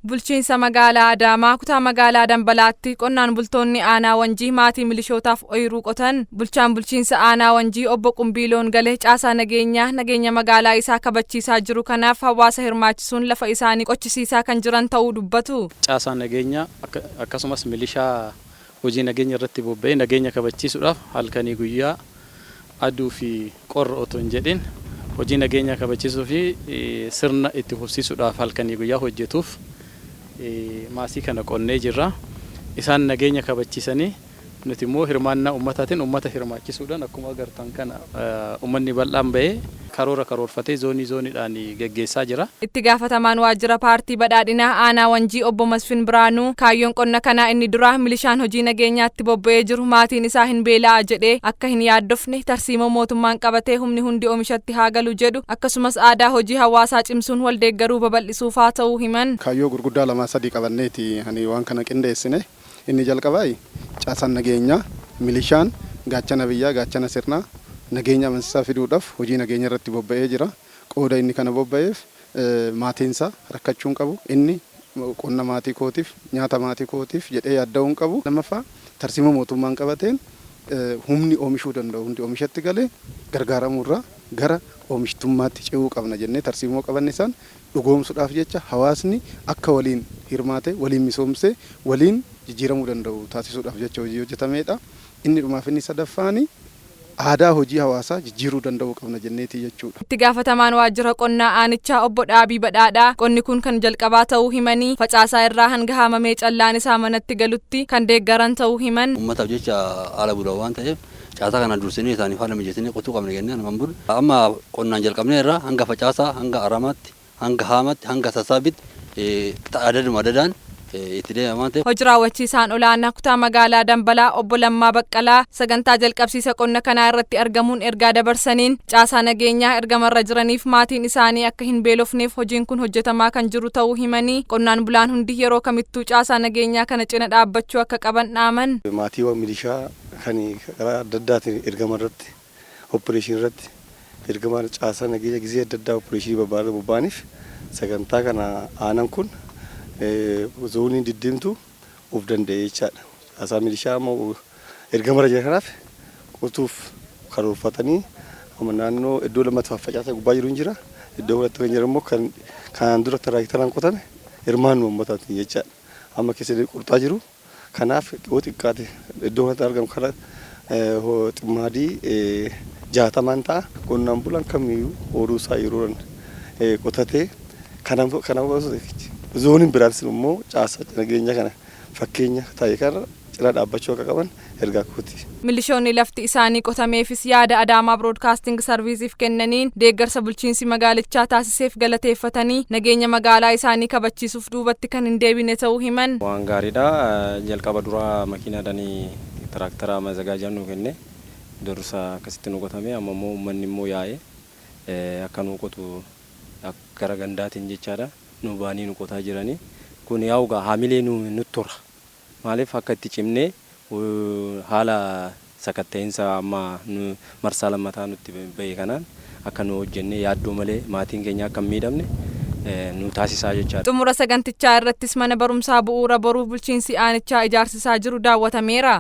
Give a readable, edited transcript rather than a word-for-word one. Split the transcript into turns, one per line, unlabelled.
Bulchiinsa magaalaa Adaamaa kutaa magaalaa Dambalaatti qonnaan bultoonni aanaa Wanjii maatii milishootaaf ooyiruu qotan bulchaan bulchiinsa aanaa Wanjii obbo Qumbiiloon Galee caasaa nageenya magaalaa isaa kabachiisaa jiru kanaaf hawaasa hirmaachisuun lafa isaanii qochisiisaa kan jiran ta'uu dubbatu.
Caasaa nageenya akkasumas milishaa hojii nageenya irratti bobba'ee nageenya kabachiisuudhaaf halkanii guyyaa aduu fi qorra otoo hin jedhin hojii nageenya kabachiisuu fi sirna itti fufsiisuudhaaf halkanii guyyaa hojjetuuf maasii kana qonnee jirra. Isaan nageenya kabachiisanii nuti immoo hirmaannaa ummataatiin ummata hirmaachisuudhaan akkuma agartan kana ummanni bal'aan ba'ee karoorfatee zooniidhaan geggeessaa jira.
Itti gaafatamaan waajjira paartii badhaadhinaa aanaa Wanjii obbo Masfin Biraanuu kaayyoon qonna kanaa inni duraa milishaan hojii nageenyaatti bobba'ee jiru maatiin isaa hin beela'aa jedhee akka hin yaaddofne tarsiimoo mootummaan qabatee humni hundi oomishatti haa galu jedhu akkasumas aadaa hojii hawaasaa cimsuun waldeeggaruu babal'isuuf haa ta'uu himan.
Kaayyoo gurguddaa 2-3 qabanneeti waan kana qindeessine. Inni jalqabaa caasaan nageenyaa milishaan gaachana biyyaa gaachana sirnaa nageenya amansiisaa fiduudhaaf hojii nageenya irratti bobba'ee jira. Qooda inni kana bobba'eef maatiinsaa rakkachuu hin qabu. Inni qonna maatii kootiif nyaata maatii kootiif jedhee yaadda'uu hin qabu. Lammaffaa tarsiimoo mootummaan qabateen humni oomishuu danda'u hundi oomishatti galee gargaaramuurraa gara oomishtummaatti ce'uu qabna jennee tarsiimoo qabanne isaan dhugoomsuudhaaf jecha hawaasni akka waliin hirmaate waliin misoomsee waliin jijjiiramuu danda'u taasisuudhaaf jecha hojii hojjetamedha. Inni dhumaaf inni sadaffaani aadaa hojii hawaasaa jijjiiruu danda'uu qabna jenneeti jechuudha.
Itti gaafatamaan waajjira qonnaa aanichaa obbo Dhaabii Badhaadhaa qonni kun kan jalqabaa ta'uu himanii facaasaa irraa hanga haamamee callaan isaa manatti galutti kan deeggaran ta'uu himan.
Uummataaf jecha haala bulaa waan ta'eef caasaa kana dursanii isaaniif haala mijeessanii qotuu qabna jennee namaan bulu. Amma qonnaan jalqabnee irraa hanga facaasaa hanga aramaatti hanga haamatti hanga sassaabitti adadaan itti deemamaa ta'e.
Hojii raawwachiisaan olaanaa kutaa magaalaa Dambalaa obbo Lammaa Baqqalaa sagantaa jalqabsiisa qonna kanaa irratti argamuun ergaa dabarsaniin caasaa nageenyaa ergamarra jiraniif maatiin isaanii akka hin beelofneef hojiin kun hojjetamaa kan jiru ta'uu himanii qonnaan bulaan hundi yeroo kamittuu caasaa nageenyaa kana cina dhaabbachuu akka qaban dhaaman.
Maatiiwwan milishaa kan karaa adda addaatiin ergamarratti opereeshinii irratti ergamaan caasaa nageenya gizee adda addaa opereeshinii bobba'aniif sagantaa kana aanan kun zoonii diddiimtu of danda'e jechaadha. Caasaa milishaa ammoo ergamarra jiran kanaaf qotuuf karoorfatanii naannoo iddoo lamatti facaasaa gubbaa jiru hin jira. Iddoo kanatti kan jiran immoo kanaan dura tiraaktaraan qotame hirmaannoo uummataati jechaadha. Amma keessatti qurxaa jiru. Kanaaf yoo xiqqaate iddoo kanatti argamu kana ximmaadii 60 ta'a. Qonnaan bulaan kamiyyuu ooluu isaa yeroon qotatee kanaaf zooniin biraatis immoo caasaa nageenya kana fakkeenya ta'e kana cina dhaabbachuu akka qaban ergaa kooti.
Milishoonni lafti isaanii qotameefis yaada Adaamaa Broadcasting Serviceif kennaniin deeggarsa bulchiinsi magaalichaa taasiseef galateeffatanii nageenya magaalaa isaanii kabachiisuuf duubatti kan hin deebine ta'uu himan.
Waan gaariidha. Jalqaba duraa makiinaadhaan tiraaktara mazagaajaa nu kenne dursa akkasitti nu qotame amma immoo uummanni immoo yaa'ee akka nu qotu gara gandaatiin jechaadha. Nu baanii nu qotaa jiranii kun yaa'ugaa haamilee nutti tora maaliif akka itti cimnee haala sakatta'insa amma marsaa lammataa nutti ba'e kanaan akka nu hojjennee yaaddoo malee maatiin keenya akka hin miidhamne nu taasisaa jechaadha.
Xumura sagantichaa irrattis mana barumsaa bu'uura boruuf bulchiinsi aanichaa ijaarsisaa jiru daawwatameera.